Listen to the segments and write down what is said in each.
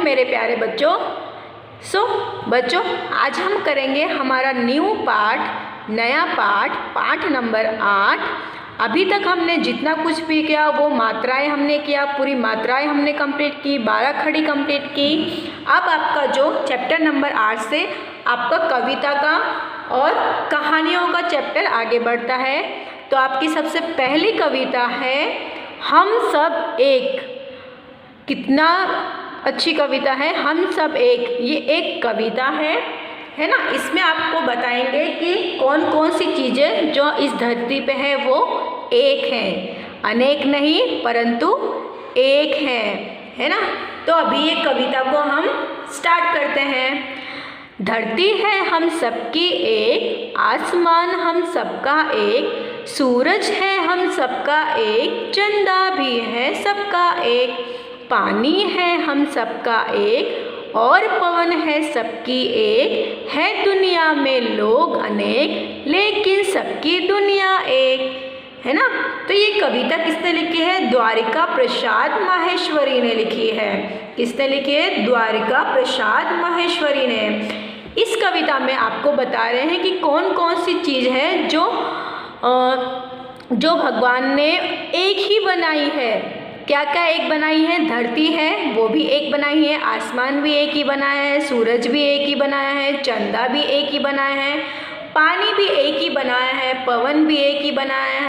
मेरे प्यारे बच्चों। बच्चों आज हम करेंगे हमारा न्यू पाठ, नया पाठ, पाठ नंबर 8। अभी तक हमने जितना कुछ भी किया वो मात्राएं हमने किया, पूरी मात्राएं हमने कंप्लीट की, 12 खड़ी कंप्लीट की। अब आपका जो चैप्टर नंबर 8 से आपका कविता का और कहानियों का चैप्टर आगे बढ़ता है। तो आपकी सबसे पहली कविता है हम सब एक। कितना अच्छी कविता है, हम सब एक। ये एक कविता है ना। इसमें आपको बताएंगे कि कौन कौन सी चीज़ें जो इस धरती पे है वो एक हैं, अनेक नहीं परंतु एक है ना। तो अभी ये कविता को हम स्टार्ट करते हैं। धरती है हम सबकी एक, आसमान हम सबका एक, सूरज है हम सबका एक, चंदा भी है सबका एक, पानी है हम सबका एक और पवन है सबकी एक, है दुनिया में लोग अनेक लेकिन सबकी दुनिया एक, है ना। तो ये कविता किसने लिखी है? द्वारिका प्रसाद माहेश्वरी ने लिखी है। किसने लिखी है? द्वारिका प्रसाद माहेश्वरी ने। इस कविता में आपको बता रहे हैं कि कौन कौन सी चीज़ है जो भगवान ने एक ही बनाई है। क्या क्या एक बनाई है? धरती है वो भी एक बनाई है, आसमान भी एक ही बनाया है, सूरज भी एक ही बनाया है, चंदा भी एक ही बनाया है, पानी भी एक ही बनाया है, पवन भी एक ही बनाया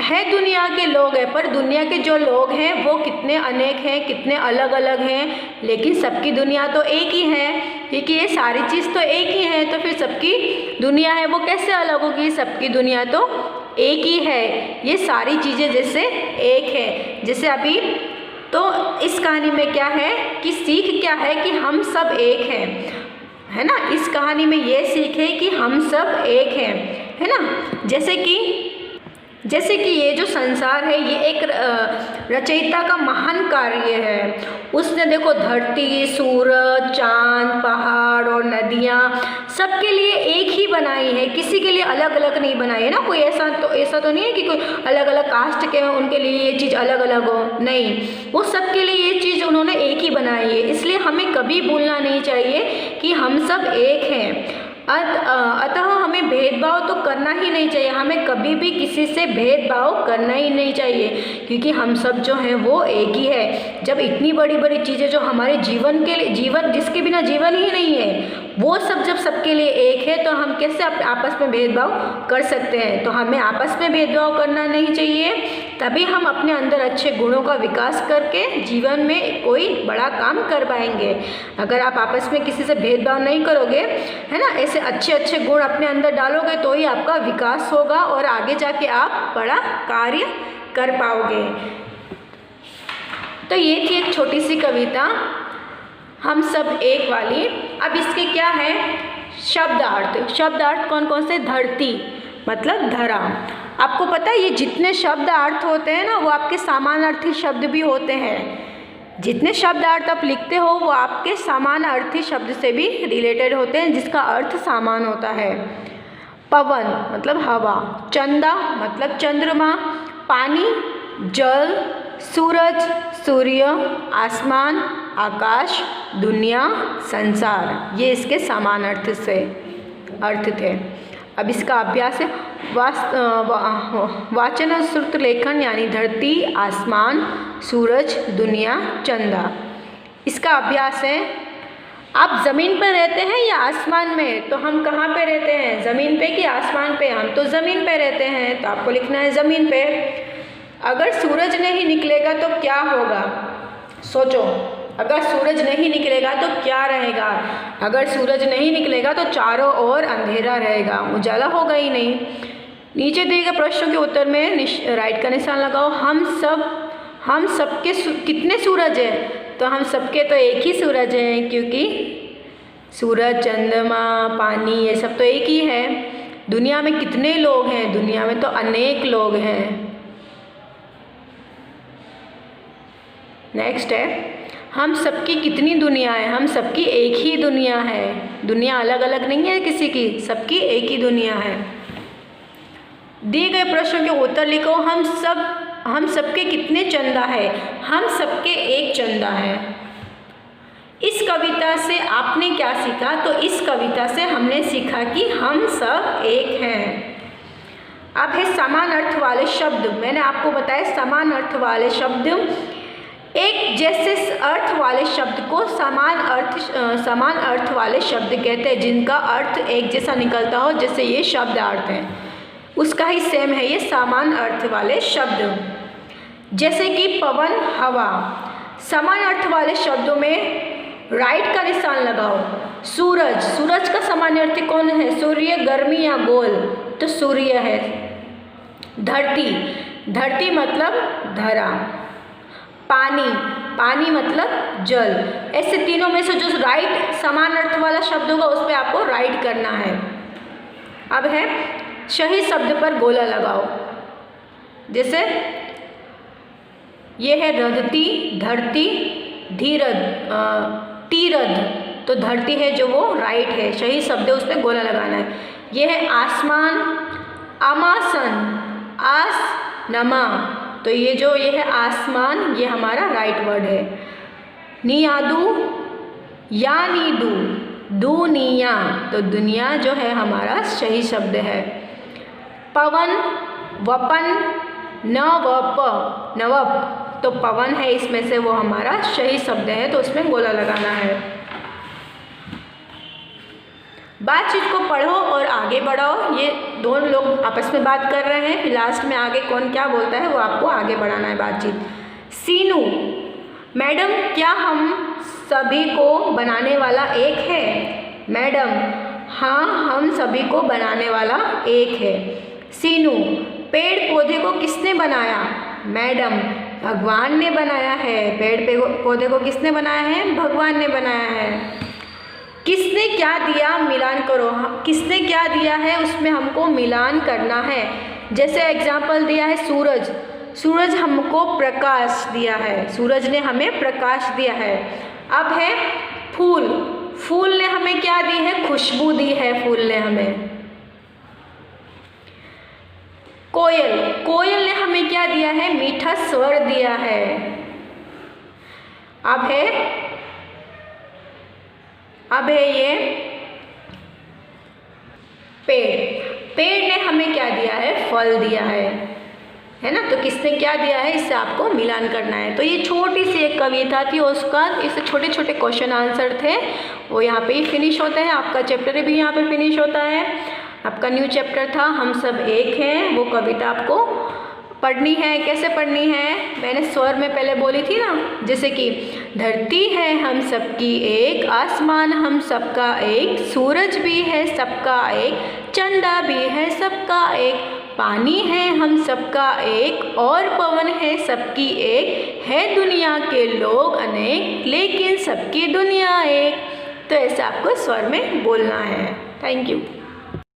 है दुनिया के लोग हैं। पर दुनिया के जो लोग हैं वो कितने अनेक हैं, कितने अलग अलग हैं, लेकिन सबकी दुनिया तो एक ही है, क्योंकि ये सारी चीज़ तो एक ही है। तो फिर सबकी दुनिया है वो कैसे अलग होगी? सबकी दुनिया तो एक ही है। ये सारी चीज़ें जैसे एक है, जैसे अभी तो इस कहानी में क्या है कि सीख क्या है कि हम सब एक हैं, है ना। इस कहानी में ये सीख है कि हम सब एक हैं, है ना। जैसे कि ये जो संसार है ये एक रचयिता का महान कार्य है। उसने देखो धरती, सूरज, चांद, पहाड़ और नदियाँ सबके लिए एक ही बनाई है, किसी के लिए अलग अलग नहीं बनाई है ना। कोई ऐसा तो नहीं है कि कोई अलग अलग कास्ट के हो उनके लिए ये चीज़ अलग अलग हो, नहीं, वो सबके लिए ये चीज़ उन्होंने एक ही बनाई है। इसलिए हमें कभी भूलना नहीं चाहिए कि हम सब एक हैं। अतः हमें भेदभाव तो करना ही नहीं चाहिए, हमें कभी भी किसी से भेदभाव करना ही नहीं चाहिए, क्योंकि हम सब जो हैं वो एक ही है। जब इतनी बड़ी बड़ी चीज़ें जो हमारे जीवन के लिए, जीवन जिसके बिना जीवन ही नहीं है, वो सब जब सबके लिए एक है तो हम कैसे आपस में भेदभाव कर सकते हैं? तो हमें आपस में भेदभाव करना नहीं चाहिए, तभी हम अपने अंदर अच्छे गुणों का विकास करके जीवन में कोई बड़ा काम कर पाएंगे। अगर आप आपस में किसी से भेदभाव नहीं करोगे, है ना, ऐसे अच्छे अच्छे गुण अपने अंदर डालोगे तो ही आपका विकास होगा और आगे जाके आप बड़ा कार्य कर पाओगे। तो ये थी एक छोटी सी कविता हम सब एक वाली। अब इसके क्या है शब्दार्थ। शब्दार्थ कौन कौन से? धरती मतलब धरा। आपको पता है ये जितने शब्द अर्थ होते हैं ना वो आपके समानार्थी शब्द भी होते हैं। जितने शब्द अर्थ आप लिखते हो वो आपके समानार्थी शब्द से भी रिलेटेड होते हैं, जिसका अर्थ समान होता है। पवन मतलब हवा, चंदा मतलब चंद्रमा, पानी जल, सूरज सूर्य, आसमान आकाश, दुनिया संसार, ये इसके समान अर्थ थे। अब इसका अभ्यास है वाचन श्रुत लेखन, यानी धरती, आसमान, सूरज, दुनिया, चंदा। इसका अभ्यास है आप ज़मीन पर रहते हैं या आसमान में? तो हम कहाँ पे रहते हैं? ज़मीन पे कि आसमान पे? हम तो ज़मीन पे रहते हैं, तो आपको लिखना है ज़मीन पे। अगर सूरज नहीं निकलेगा तो क्या होगा? सोचो, अगर सूरज नहीं निकलेगा तो क्या रहेगा? अगर सूरज नहीं निकलेगा तो चारों ओर अंधेरा रहेगा, उजाला होगा ही नहीं। नीचे दिए गए प्रश्नों के उत्तर में राइट का निशान लगाओ। हम सबके कितने सूरज हैं? तो हम सबके तो एक ही सूरज हैं, क्योंकि सूरज, चंद्रमा, पानी ये सब तो एक ही है। दुनिया में कितने लोग हैं? दुनिया में तो अनेक लोग हैं। नेक्स्ट है हम सबकी कितनी दुनिया है? हम सबकी एक ही दुनिया है। दुनिया अलग अलग नहीं है किसी की, सबकी एक ही दुनिया है। दिए गए प्रश्नों के उत्तर लिखो। हम सबके कितने चंदा है? हम सबके एक चंदा है। कविता से आपने क्या सीखा? तो इस कविता से हमने सीखा कि हम सब एक हैं। अब है समान अर्थ वाले शब्द। मैंने आपको बताया समान अर्थ वाले शब्द, एक जैसे अर्थ वाले शब्द को समान अर्थ वाले शब्द कहते हैं, जिनका अर्थ एक जैसा निकलता हो। जैसे ये शब्द अर्थ है उसका ही सेम है ये समान अर्थ वाले शब्द। जैसे कि पवन, हवा। समान अर्थ वाले शब्दों में राइट का निशान लगाओ। सूरज, सूरज का सामान्य अर्थ कौन है? सूर्य, गर्मी या गोल? तो सूर्य है। धरती, धरती मतलब धरा। पानी, पानी मतलब जल। ऐसे तीनों में से जो राइट समान अर्थ वाला शब्द होगा उस पर आपको राइट करना है। अब है सही शब्द पर गोला लगाओ। जैसे ये है रधती, धरती, धीरज, तीरथ। तो धरती है जो वो राइट है, सही शब्द है उस पर गोला लगाना है। ये है आसमान, आमासन, आस नमा। तो ये है आसमान, ये हमारा राइट वर्ड है। नियादू या नीदू, दुनिया। तो दुनिया जो है हमारा सही शब्द है। पवन, वपन, नवप, नवप। तो पवन है इसमें से वो हमारा सही शब्द है, तो उसमें गोला लगाना है। बातचीत को पढ़ो और आगे बढ़ाओ। ये दोनों लोग आपस में बात कर रहे हैं, फिर लास्ट में आगे कौन क्या बोलता है वो आपको आगे बढ़ाना है बातचीत। सीनू, मैडम क्या हम सभी को बनाने वाला एक है? मैडम, हाँ हम सभी को बनाने वाला एक है। सीनू, पेड़ पौधे को किसने बनाया? मैडम, भगवान ने बनाया है। पेड़ पौधे को किसने बनाया है? भगवान ने बनाया है। किसने क्या दिया? मिलान करो। किसने क्या दिया है उसमें हमको मिलान करना है। जैसे एग्जाम्पल दिया है सूरज, सूरज हमको प्रकाश दिया है, सूरज ने हमें प्रकाश दिया है। अब है फूल, फूल ने हमें क्या दी है? खुशबू दी है फूल ने हमें। कोयल, कोयल ने हमें क्या दिया है? मीठा स्वर दिया है। अब है ये पेड़, पेड़ ने हमें क्या दिया है? फल दिया है ना। तो किसने क्या दिया है इससे आपको मिलान करना है। तो ये छोटी सी एक कविता थी, उसका इससे छोटे छोटे क्वेश्चन आंसर थे, वो यहाँ पे ही फिनिश होते हैं। आपका चैप्टर भी यहाँ पे फिनिश होता है। आपका न्यू चैप्टर था हम सब एक हैं, वो कविता आपको पढ़नी है। कैसे पढ़नी है? मैंने स्वर में पहले बोली थी ना। जैसे कि धरती है हम सबकी एक, आसमान हम सबका एक, सूरज भी है सबका एक, चंदा भी है सबका एक, पानी है हम सबका एक, और पवन है सबकी एक, है दुनिया के लोग अनेक, लेकिन सबकी दुनिया एक। तो ऐसा आपको स्वर में बोलना है। Thank you.